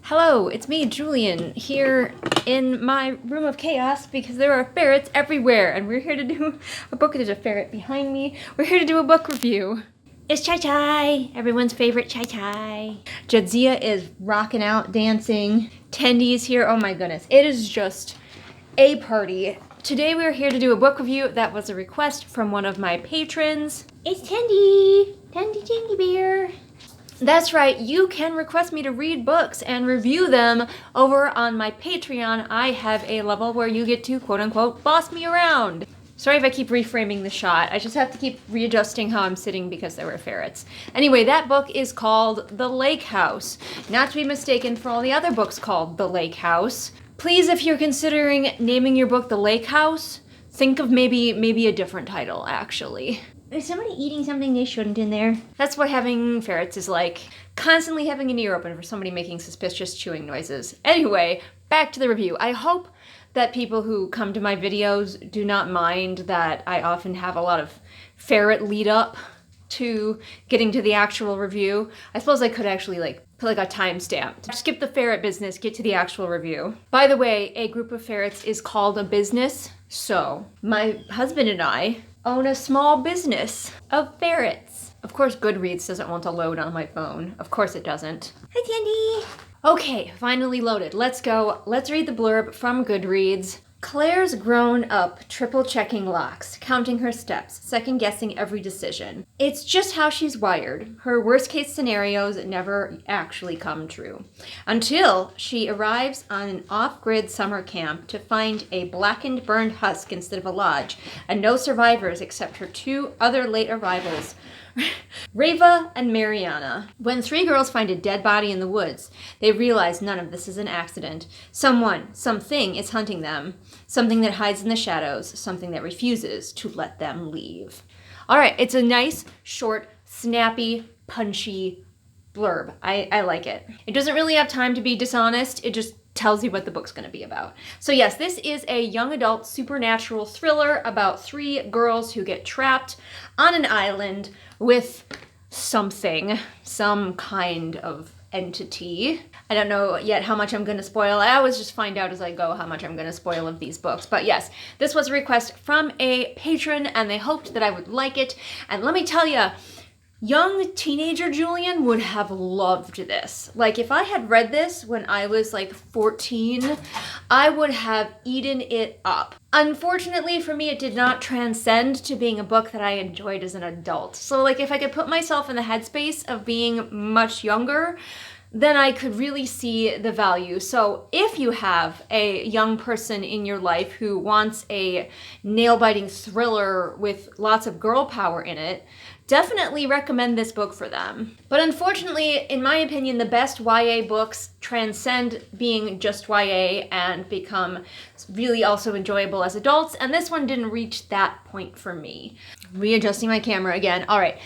Hello, it's me, Julian, here in my room of chaos because there are ferrets everywhere, and we're here to do a book. There's a ferret behind me. We're here to do a book review. It's Chai Chai, everyone's favorite Chai Chai. Jadzia is rocking out, dancing. Tendy is here. Oh my goodness, it is just a party. Today we're here to do a book review that was a request from one of my patrons. It's Tendy, Tendy Bear. That's right, you can request me to read books and review them over on my Patreon. I have a level where you get to, quote unquote, boss me around. Sorry if I keep reframing the shot. I just have to keep readjusting how I'm sitting because there were ferrets. Anyway, that book is called The Lake House. Not to be mistaken for all the other books called The Lake House. Please, if you're considering naming your book The Lake House, think of maybe a different title, actually. Is somebody eating something they shouldn't in there? That's what having ferrets is like. Constantly having an ear open for somebody making suspicious chewing noises. Anyway, back to the review. I hope that people who come to my videos do not mind that I often have a lot of ferret lead up to getting to the actual review. I suppose I could actually put like a timestamp. Skip the ferret business, get to the actual review. By the way, a group of ferrets is called a business. So my husband and I own a small business of ferrets. Of course, Goodreads doesn't want to load on my phone. Of course it doesn't. Hi, Tandy. Okay, finally loaded. Let's go. Let's read the blurb from Goodreads. Claire's grown up, triple-checking locks, counting her steps, second-guessing every decision. It's just how she's wired. Her worst-case scenarios never actually come true. Until she arrives on an off-grid summer camp to find a blackened, burned husk instead of a lodge, and no survivors except her two other late arrivals, Reva and Mariana. When three girls find a dead body in the woods, they realize none of this is an accident. Something is hunting them. Something that hides in the shadows. Something that refuses to let them leave. All right, it's a nice, short, snappy, punchy blurb. I like it. It doesn't really have time to be dishonest. It just tells you what the book's going to be about. So yes, this is a young adult supernatural thriller about three girls who get trapped on an island with some kind of entity. I don't know yet how much I'm going to spoil. I always just find out as I go how much I'm going to spoil of these books. But yes, this was a request from a patron and they hoped that I would like it. And let me tell you, young teenager Julian would have loved this. Like, if I had read this when I was like 14, I would have eaten it up. Unfortunately for me, it did not transcend to being a book that I enjoyed as an adult. So like, if I could put myself in the headspace of being much younger, then I could really see the value. So if you have a young person in your life who wants a nail-biting thriller with lots of girl power in it, definitely recommend this book for them. But unfortunately, in my opinion, the best YA books transcend being just YA and become really also enjoyable as adults, and this one didn't reach that point for me. Readjusting my camera again. All right.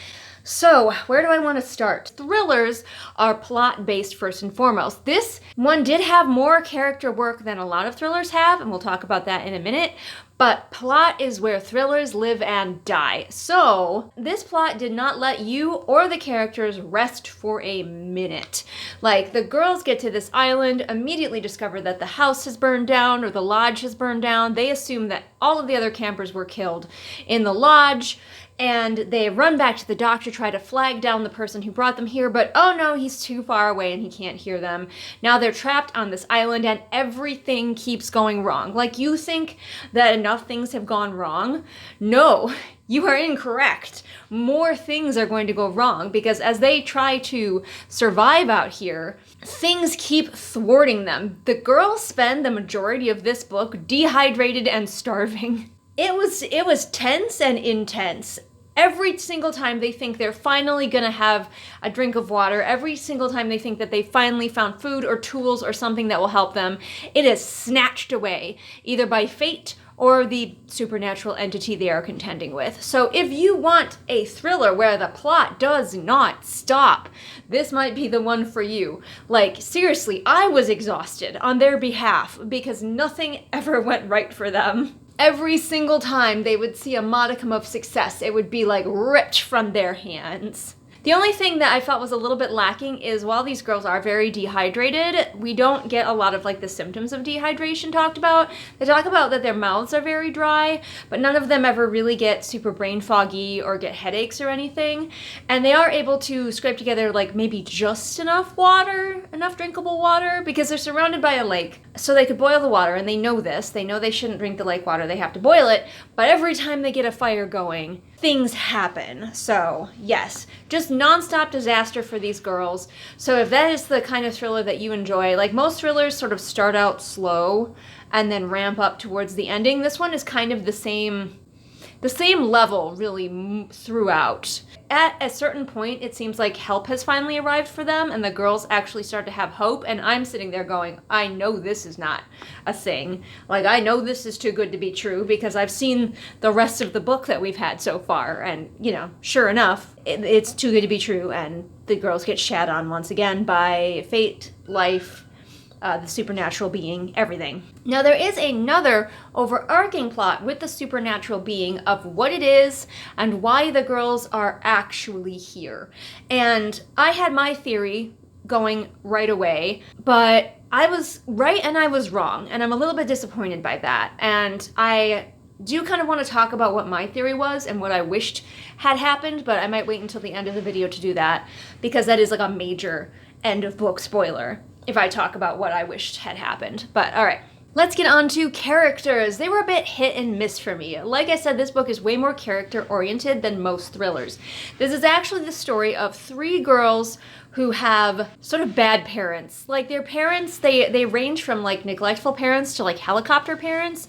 So, where do I want to start? Thrillers are plot-based first and foremost. This one did have more character work than a lot of thrillers have, and we'll talk about that in a minute, but plot is where thrillers live and die. So, this plot did not let you or the characters rest for a minute. Like, the girls get to this island, immediately discover that the house has burned down or the lodge has burned down. They assume that all of the other campers were killed in the lodge, and they run back to the doctor, try to flag down the person who brought them here, but oh no, he's too far away and he can't hear them. Now they're trapped on this island and everything keeps going wrong. Like, you think that enough things have gone wrong? No, you are incorrect. More things are going to go wrong because as they try to survive out here, things keep thwarting them. The girls spend the majority of this book dehydrated and starving. It was tense and intense. Every single time they think they're finally gonna have a drink of water, every single time they think that they finally found food or tools or something that will help them, it is snatched away, either by fate or the supernatural entity they are contending with. So if you want a thriller where the plot does not stop, this might be the one for you. Like, seriously, I was exhausted on their behalf because nothing ever went right for them. Every single time they would see a modicum of success, it would be like ripped from their hands. The only thing that I felt was a little bit lacking is while these girls are very dehydrated, we don't get a lot of like the symptoms of dehydration talked about. They talk about that their mouths are very dry, but none of them ever really get super brain foggy or get headaches or anything. And they are able to scrape together like maybe just enough water, enough drinkable water, because they're surrounded by a lake. So they could boil the water, and they know this. They know they shouldn't drink the lake water. They have to boil it. But every time they get a fire going, things happen. So yes, just nonstop disaster for these girls. So if that is the kind of thriller that you enjoy, like most thrillers sort of start out slow and then ramp up towards the ending, this one is kind of the same level really throughout. At a certain point, it seems like help has finally arrived for them and the girls actually start to have hope, and I'm sitting there going, I know this is not a thing. Like, I know this is too good to be true because I've seen the rest of the book that we've had so far, and, you know, sure enough, it's too good to be true, and the girls get shat on once again by fate, life, the supernatural being, everything. Now there is another overarching plot with the supernatural being of what it is and why the girls are actually here. And I had my theory going right away, but I was right and I was wrong, and I'm a little bit disappointed by that. And I do kind of want to talk about what my theory was and what I wished had happened, but I might wait until the end of the video to do that because that is like a major end of book spoiler if I talk about what I wished had happened. But all right, let's get on to characters. They were a bit hit and miss for me. Like I said, this book is way more character oriented than most thrillers. This is actually the story of 3 girls who have sort of bad parents. Like their parents, they range from like neglectful parents to like helicopter parents,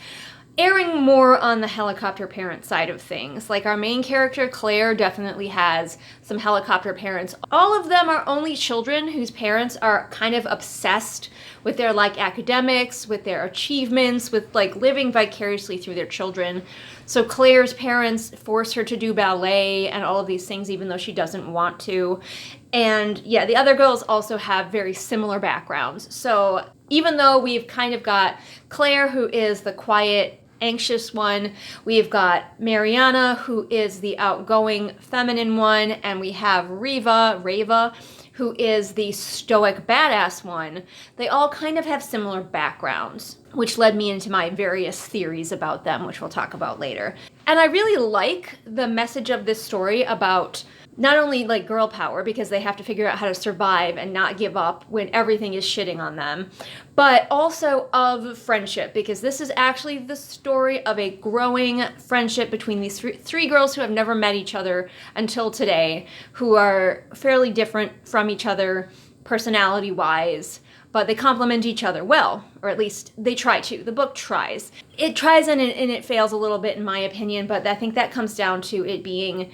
erring more on the helicopter parent side of things. Like our main character, Claire, definitely has some helicopter parents. All of them are only children whose parents are kind of obsessed with their like academics, with their achievements, with like living vicariously through their children. So Claire's parents force her to do ballet and all of these things even though she doesn't want to. And yeah, the other girls also have very similar backgrounds. So even though we've kind of got Claire, who is the quiet, anxious one, we've got Mariana, who is the outgoing, feminine one, and we have Reva, who is the stoic, badass one. They all kind of have similar backgrounds, which led me into my various theories about them, which we'll talk about later. And I really like the message of this story about not only like girl power, because they have to figure out how to survive and not give up when everything is shitting on them, but also of friendship, because this is actually the story of a growing friendship between these three girls who have never met each other until today, who are fairly different from each other personality-wise, but they complement each other well, or at least they try to. The book tries. It tries and it fails a little bit in my opinion, but I think that comes down to it being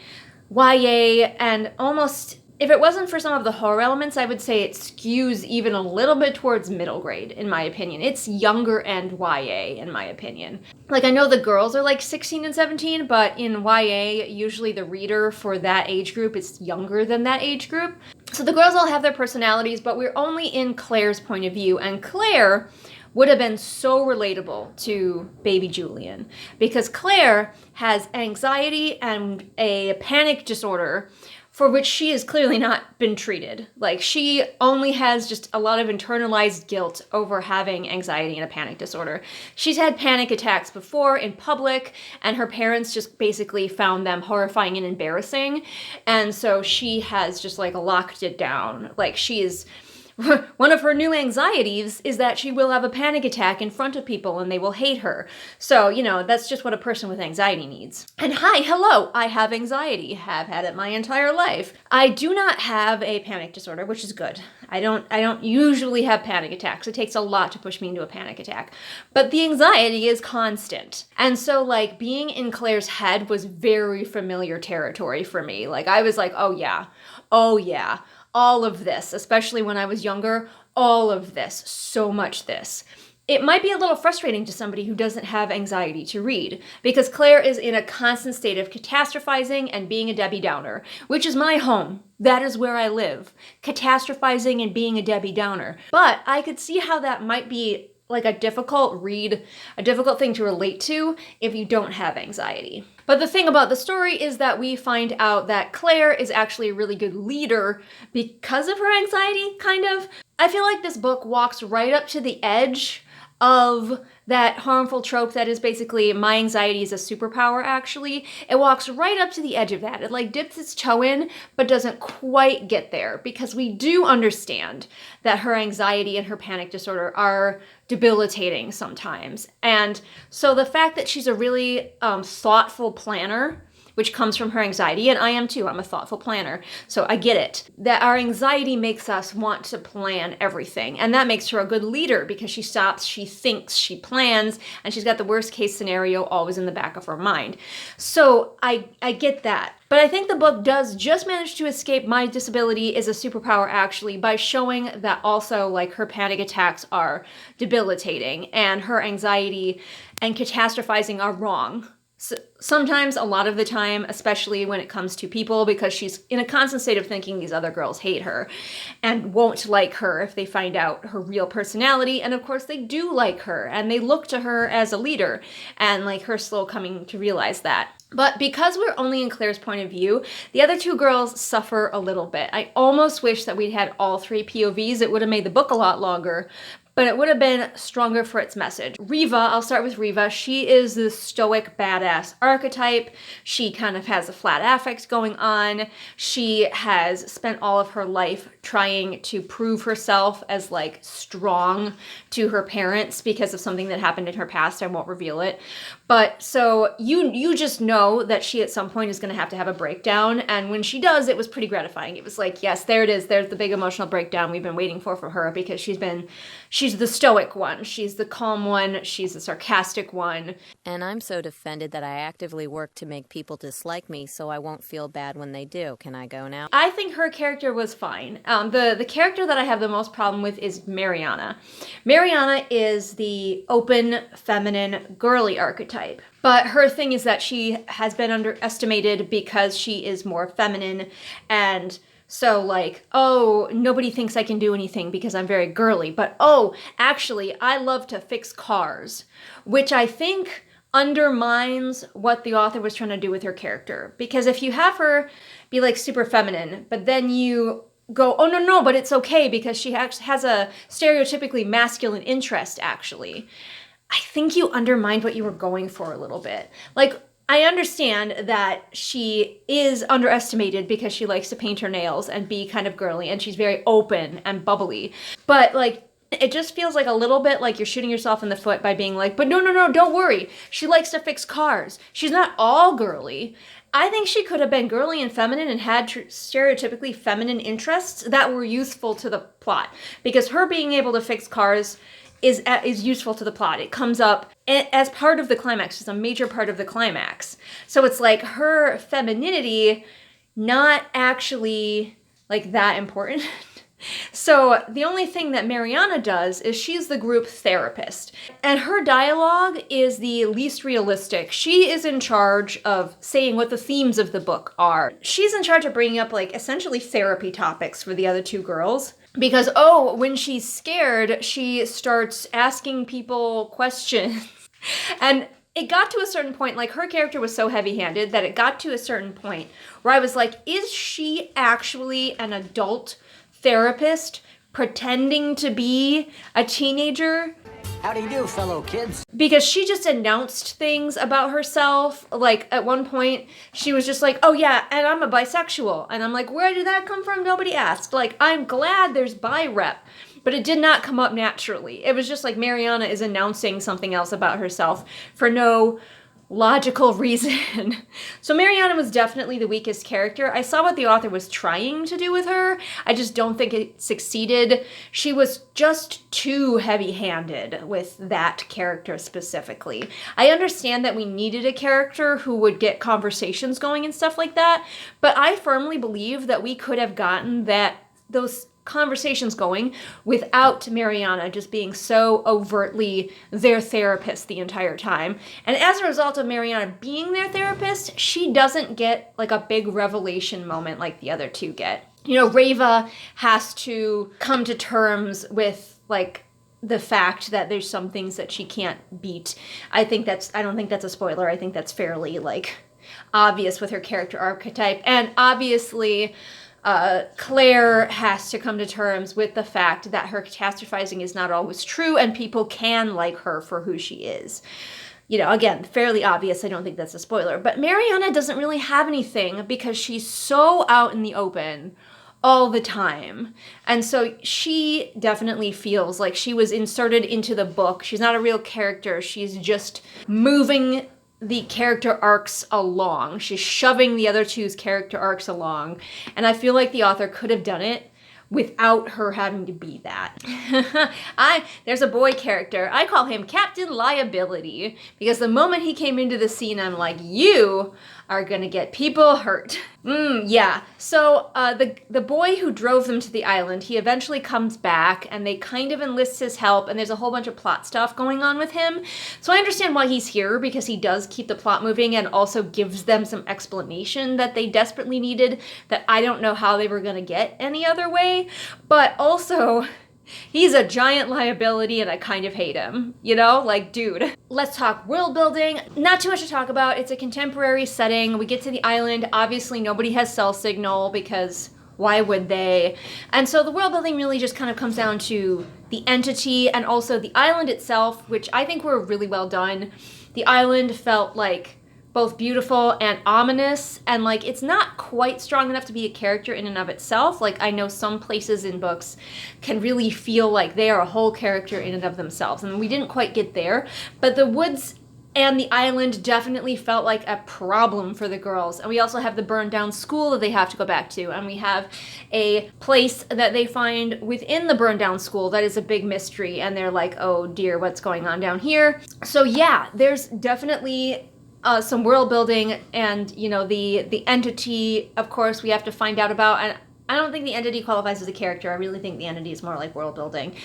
YA, and almost, if it wasn't for some of the horror elements, I would say it skews even a little bit towards middle grade, in my opinion. It's younger end YA, in my opinion. Like, I know the girls are like 16 and 17, but in YA, usually the reader for that age group is younger than that age group. So the girls all have their personalities, but we're only in Claire's point of view, and Claire would have been so relatable to baby Julian, because Claire has anxiety and a panic disorder for which she has clearly not been treated. Like, she only has just a lot of internalized guilt over having anxiety and a panic disorder. She's had panic attacks before in public, and her parents just basically found them horrifying and embarrassing, and so she has just like locked it down. Like, she is... One of her new anxieties is that she will have a panic attack in front of people and they will hate her. So, you know, that's just what a person with anxiety needs. And hello, I have anxiety. Have had it my entire life. I do not have a panic disorder, which is good. I don't usually have panic attacks. It takes a lot to push me into a panic attack. But the anxiety is constant. And so, like, being in Claire's head was very familiar territory for me. Like, I was like, oh yeah. All of this, especially when I was younger, all of this, so much this. It might be a little frustrating to somebody who doesn't have anxiety to read, because Claire is in a constant state of catastrophizing and being a Debbie Downer, which is my home. That is where I live. Catastrophizing and being a Debbie Downer. But I could see how that might be like a difficult read, a difficult thing to relate to if you don't have anxiety. But the thing about the story is that we find out that Claire is actually a really good leader because of her anxiety, kind of. I feel like this book walks right up to the edge of that harmful trope that is basically my anxiety is a superpower, actually. It walks right up to the edge of that. It like dips its toe in, but doesn't quite get there, because we do understand that her anxiety and her panic disorder are debilitating sometimes. And so the fact that she's a really thoughtful planner, which comes from her anxiety, and I am too, I'm a thoughtful planner, so I get it, that our anxiety makes us want to plan everything, and that makes her a good leader because she stops, she thinks, she plans, and she's got the worst case scenario always in the back of her mind. So I get that. But I think the book does just manage to escape my disability is a superpower, actually, by showing that also, like, her panic attacks are debilitating and her anxiety and catastrophizing are wrong. So sometimes, a lot of the time, especially when it comes to people, because she's in a constant state of thinking these other girls hate her and won't like her if they find out her real personality. And of course they do like her and they look to her as a leader, and like her slow coming to realize that. But because we're only in Claire's point of view, the other two girls suffer a little bit. I almost wish that we'd had all three POVs. It would have made the book a lot longer, but it would have been stronger for its message. Riva, I'll start with Riva. She is the stoic badass archetype. She kind of has a flat affect going on. She has spent all of her life trying to prove herself as like strong to her parents because of something that happened in her past. I won't reveal it. But so you just know that she at some point is going to have a breakdown. And when she does, it was pretty gratifying. It was like, yes, there it is. There's the big emotional breakdown we've been waiting for her, because she's the stoic one. She's the calm one. She's the sarcastic one. And I'm so defended that I actively work to make people dislike me so I won't feel bad when they do. Can I go now? I think her character was fine. The character that I have the most problem with is Mariana. Mariana is the open, feminine, girly archetype. But her thing is that she has been underestimated because she is more feminine, and so like, oh, nobody thinks I can do anything because I'm very girly, but oh, actually, I love to fix cars, which I think undermines what the author was trying to do with her character. Because if you have her be like super feminine, but then you go, oh no, but it's okay because she actually has a stereotypically masculine interest, actually, I think you undermined what you were going for a little bit. Like, I understand that she is underestimated because she likes to paint her nails and be kind of girly, and she's very open and bubbly. But like, it just feels like a little bit like you're shooting yourself in the foot by being like, but no, don't worry. She likes to fix cars. She's not all girly. I think she could have been girly and feminine and had stereotypically feminine interests that were useful to the plot. Because her being able to fix cars is useful to the plot. It comes up as part of the climax. It's a major part of the climax. So it's like her femininity not actually like that important. So the only thing that Mariana does is she's the group therapist, and her dialogue is the least realistic. She is in charge of saying what the themes of the book are. She's in charge of bringing up like essentially therapy topics for the other two girls. Because, oh, when she's scared, she starts asking people questions. And it got to a certain point, like her character was so heavy-handed that it got to a certain point where I was like, is she actually an adult therapist pretending to be a teenager? How do you do, fellow kids? Because she just announced things about herself. Like, at one point, she was just like, oh yeah, and I'm a bisexual. And I'm like, where did that come from? Nobody asked. Like, I'm glad there's bi rep, but it did not come up naturally. It was just like Mariana is announcing something else about herself for no logical reason. So Mariana was definitely the weakest character. I saw what the author was trying to do with her. I just don't think it succeeded. She was just too heavy-handed with that character specifically. I understand that we needed a character who would get conversations going and stuff like that, but I firmly believe that we could have gotten those conversations going without Mariana just being so overtly their therapist the entire time. And as a result of Mariana being their therapist, she doesn't get like a big revelation moment like the other two get. You know, Reva has to come to terms with like the fact that there's some things that she can't beat. I don't think that's a spoiler. I think that's fairly like obvious with her character archetype. And obviously, Claire has to come to terms with the fact that her catastrophizing is not always true and people can like her for who she is. You know, again, fairly obvious. I don't think that's a spoiler. But Mariana doesn't really have anything because she's so out in the open all the time. And so she definitely feels like she was inserted into the book. She's not a real character. She's just moving the character arcs along. She's shoving the other two's character arcs along. And I feel like the author could have done it without her having to be that. There's a boy character. I call him Captain Liability because the moment he came into the scene, I'm like, you are gonna get people hurt. Yeah. So the boy who drove them to the island, he eventually comes back and they kind of enlist his help and there's a whole bunch of plot stuff going on with him. So I understand why he's here because he does keep the plot moving and also gives them some explanation that they desperately needed that I don't know how they were gonna get any other way. But also, he's a giant liability and I kind of hate him, you know? Like, dude. Let's talk world building. Not too much to talk about. It's a contemporary setting. We get to the island. Obviously, nobody has cell signal because why would they? And so the world building really just kind of comes down to the entity and also the island itself, which I think were really well done. The island felt like both beautiful and ominous, and like it's not quite strong enough to be a character in and of itself. Like I know some places in books can really feel like they are a whole character in and of themselves, and we didn't quite get there, but the woods and the island definitely felt like a problem for the girls. And we also have the burned down school that they have to go back to, and we have a place that they find within the burned down school that is a big mystery, and they're like, oh dear, what's going on down here? So yeah, there's definitely some world building, and you know, the entity, of course, we have to find out about, and I don't think the entity qualifies as a character. I really think the entity is more like world building.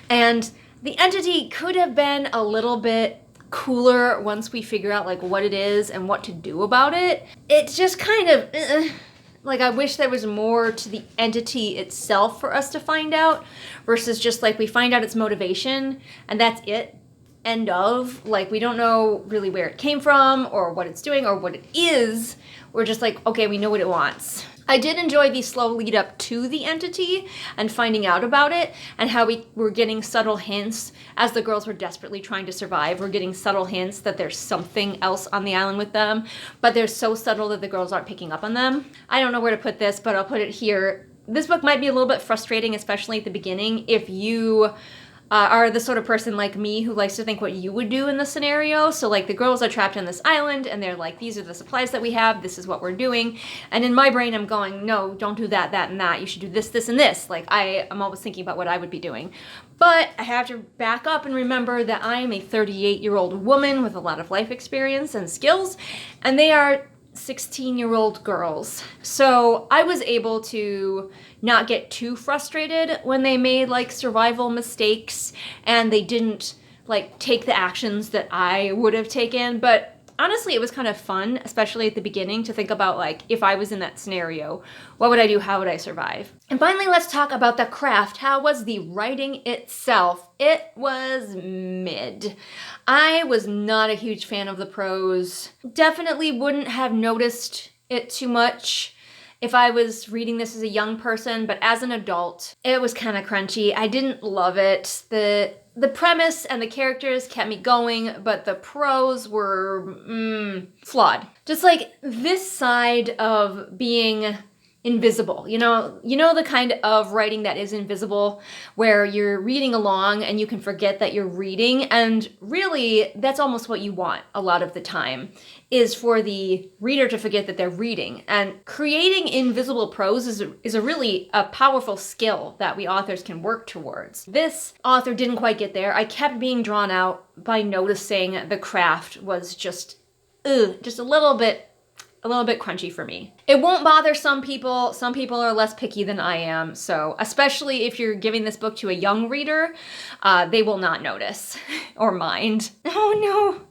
And the entity could have been a little bit cooler once we figure out like what it is and what to do about it. It's just kind of like I wish there was more to the entity itself for us to find out versus just like we find out its motivation and that's it. End of. Like, we don't know really where it came from or what it's doing or what it is. We're just like, okay, we know what it wants. I did enjoy the slow lead up to the entity and finding out about it and how we were getting subtle hints as the girls were desperately trying to survive. We're getting subtle hints that there's something else on the island with them, but they're so subtle that the girls aren't picking up on them. I don't know where to put this, but I'll put it here. This book might be a little bit frustrating, especially at the beginning, if you are the sort of person like me who likes to think what you would do in the scenario. So like the girls are trapped on this island and they're like, these are the supplies that we have, this is what we're doing. And in my brain I'm going, no, don't do that, that, and that. You should do this, this, and this. Like I'm always thinking about what I would be doing. But I have to back up and remember that I am a 38-year-old woman with a lot of life experience and skills, and they are 16-year-old girls. So I was able to not get too frustrated when they made like survival mistakes and they didn't like take the actions that I would have taken. But honestly, it was kind of fun, especially at the beginning, to think about like, if I was in that scenario, what would I do? How would I survive? And finally, let's talk about the craft. How was the writing itself? It was mid. I was not a huge fan of the prose. Definitely wouldn't have noticed it too much if I was reading this as a young person, but as an adult, it was kind of crunchy. I didn't love it. The premise and the characters kept me going, but the prose were flawed. Just like this side of being invisible, you know the kind of writing that is invisible, where you're reading along and you can forget that you're reading, and really that's almost what you want a lot of the time, is for the reader to forget that they're reading. And creating invisible prose is a really powerful skill that we authors can work towards. This author didn't quite get there. I kept being drawn out by noticing the craft was just a little bit crunchy for me. It won't bother some people. Some people are less picky than I am. So especially if you're giving this book to a young reader, they will not notice or mind. Oh no,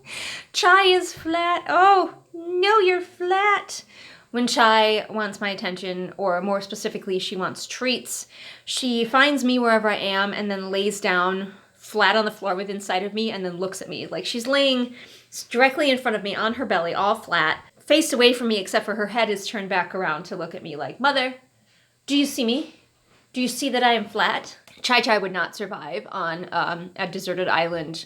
Chai is flat. Oh no, you're flat. When Chai wants my attention, or more specifically, she wants treats, she finds me wherever I am and then lays down flat on the floor within sight of me and then looks at me. Like she's laying directly in front of me on her belly, all flat, faced away from me except for her head is turned back around to look at me like, Mother, do you see me? Do you see that I am flat? Chai Chai would not survive on a deserted island.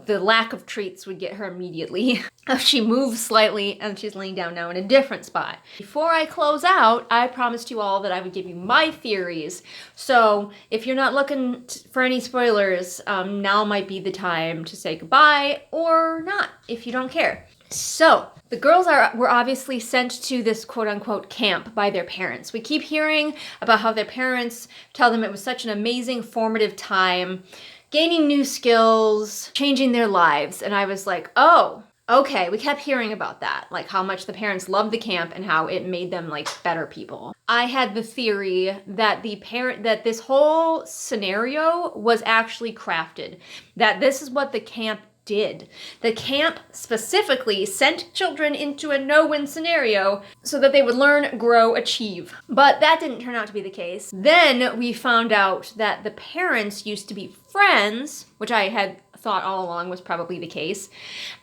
The lack of treats would get her immediately. She moves slightly and she's laying down now in a different spot. Before I close out, I promised you all that I would give you my theories. So if you're not looking for any spoilers, now might be the time to say goodbye or not, if you don't care. So the girls were obviously sent to this quote-unquote camp by their parents. We keep hearing about how their parents tell them it was such an amazing formative time, gaining new skills, changing their lives. And I was like, oh, okay. We kept hearing about that, like how much the parents loved the camp and how it made them like better people. I had the theory that that this whole scenario was actually crafted, that this is what the camp did. The camp specifically sent children into a no-win scenario so that they would learn, grow, achieve. But that didn't turn out to be the case. Then we found out that the parents used to be friends, which I had thought all along was probably the case,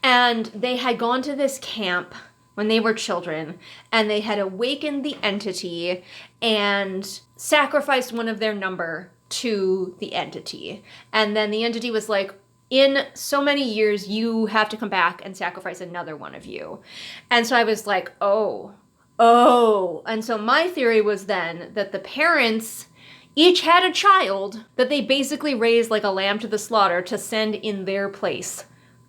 and they had gone to this camp when they were children, and they had awakened the entity and sacrificed one of their number to the entity. And then the entity was like, in so many years, you have to come back and sacrifice another one of you. And so I was like, oh. And so my theory was then that the parents each had a child that they basically raised like a lamb to the slaughter to send in their place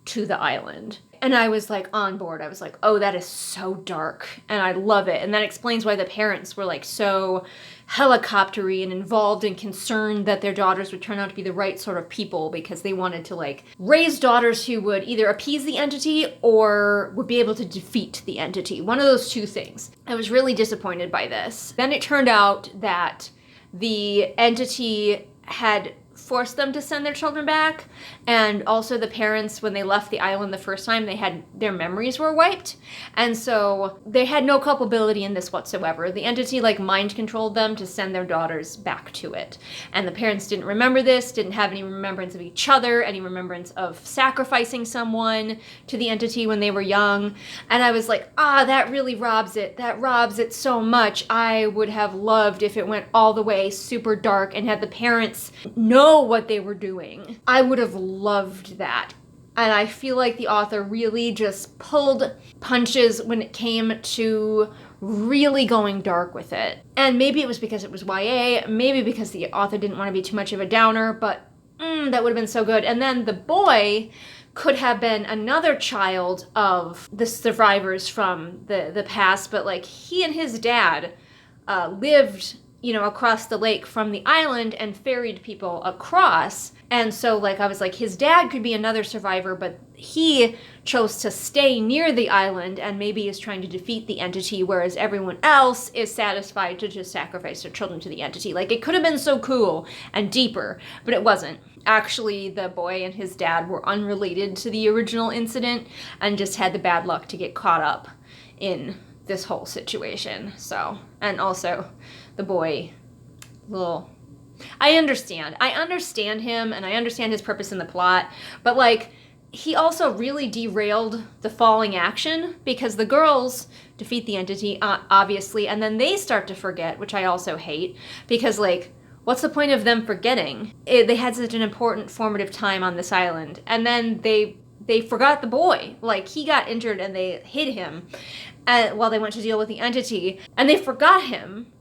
to the island. And I was like on board. I was like, oh, that is so dark. And I love it. And that explains why the parents were like so helicoptery and involved and concerned that their daughters would turn out to be the right sort of people, because they wanted to like raise daughters who would either appease the entity or would be able to defeat the entity. One of those two things. I was really disappointed by this. Then it turned out that the entity had forced them to send their children back, and also the parents, when they left the island the first time, their memories were wiped, and so they had no culpability in this whatsoever. The entity like mind controlled them to send their daughters back to it, and the parents didn't remember this, didn't have any remembrance of each other, any remembrance of sacrificing someone to the entity when they were young. And I was like, that really robs it. That robs it so much. I would have loved if it went all the way super dark and had the parents know what they were doing. I would have loved that. And I feel like the author really just pulled punches when it came to really going dark with it. And maybe it was because it was YA, maybe because the author didn't want to be too much of a downer, but that would have been so good. And then the boy could have been another child of the survivors from the past, but like he and his dad lived across the lake from the island and ferried people across. And so like I was like, his dad could be another survivor, but he chose to stay near the island and maybe is trying to defeat the entity, whereas everyone else is satisfied to just sacrifice their children to the entity. Like it could have been so cool and deeper, but it wasn't. Actually, the boy and his dad were unrelated to the original incident and just had the bad luck to get caught up in this whole situation. So, and also the boy, I understand him and I understand his purpose in the plot, but like he also really derailed the falling action, because the girls defeat the entity obviously, and then they start to forget, which I also hate, because like what's the point of them forgetting? They had such an important formative time on this island, and then they forgot the boy. Like he got injured and they hid him while they went to deal with the entity, and they forgot him.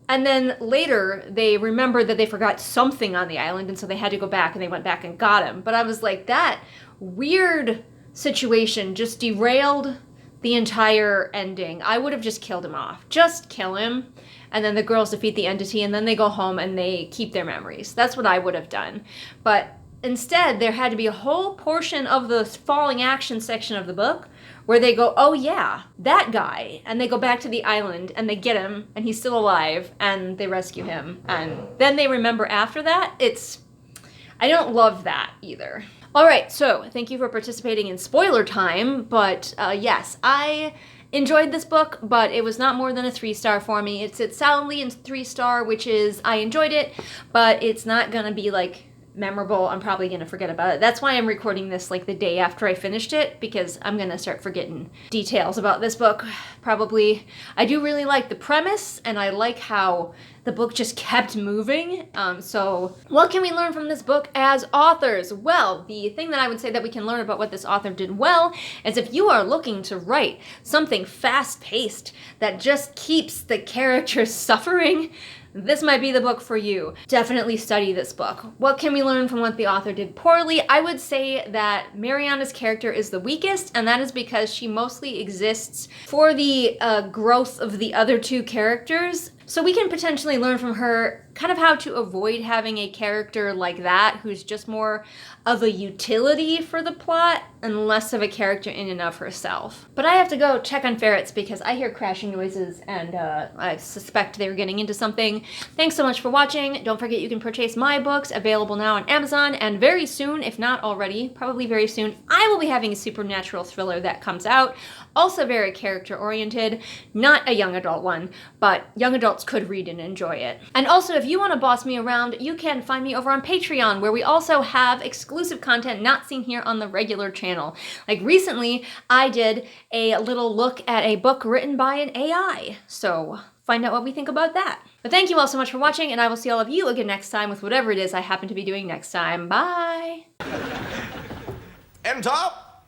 And then later, they remembered that they forgot something on the island, and so they had to go back, and they went back and got him. But I was like, that weird situation just derailed the entire ending. I would have just killed him off. Just kill him, and then the girls defeat the entity, and then they go home and they keep their memories. That's what I would have done. But instead, there had to be a whole portion of the falling action section of the book where they go, oh yeah, that guy. And they go back to the island and they get him and he's still alive and they rescue him. And then they remember after that. I don't love that either. All right, so thank you for participating in spoiler time. But yes, I enjoyed this book, but it was not more than a 3-star for me. It sits solidly in 3-star, which is I enjoyed it, but it's not gonna be like memorable, I'm probably going to forget about it. That's why I'm recording this like the day after I finished it, because I'm going to start forgetting details about this book. Probably. I do really like the premise, and I like how the book just kept moving. So what can we learn from this book as authors? Well, the thing that I would say that we can learn about what this author did well is if you are looking to write something fast-paced that just keeps the characters suffering, this might be the book for you. Definitely study this book. What can we learn from what the author did poorly? I would say that Mariana's character is the weakest, and that is because she mostly exists for the growth of the other two characters. So we can potentially learn from her kind of how to avoid having a character like that who's just more of a utility for the plot and less of a character in and of herself. But I have to go check on ferrets because I hear crashing noises and I suspect they were getting into something. Thanks so much for watching. Don't forget you can purchase my books, available now on Amazon, and very soon, if not already, probably very soon, I will be having a supernatural thriller that comes out. Also very character-oriented, not a young adult one, but young adults could read and enjoy it. And also, if you want to boss me around, you can find me over on Patreon, where we also have exclusive content not seen here on the regular channel. Like recently, I did a little look at a book written by an AI, so find out what we think about that. But thank you all so much for watching, and I will see all of you again next time with whatever it is I happen to be doing next time. Bye! And top!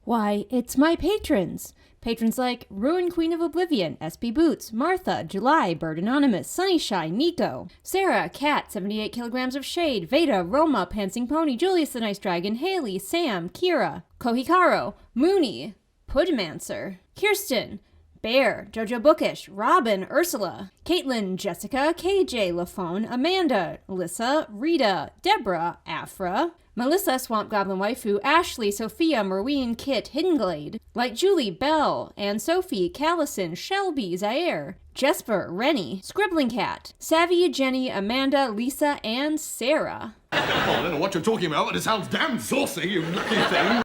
Why, it's my patrons. Patrons like Ruin Queen of Oblivion, SP Boots, Martha, July, Bird Anonymous, Sunnyshine, Nico, Sarah, Cat, 78 Kilograms of Shade, Veda, Roma, Pansing Pony, Julius the Nice Dragon, Haley, Sam, Kira, Kohikaro, Mooney, Pudmancer, Kirsten, Bear, Jojo Bookish, Robin, Ursula, Caitlin, Jessica, KJ, Lafone, Amanda, Alyssa, Rita, Deborah, Afra, Melissa, Swamp Goblin Waifu, Ashley, Sophia, Marween, Kit, Hidden Glade, Like Julie, Belle, Anne Sophie, Callison, Shelby, Zaire, Jesper, Rennie, Scribbling Cat, Savvy, Jenny, Amanda, Lisa, and Sarah. Oh, I don't know what you're talking about, but it sounds damn saucy, you lucky thing.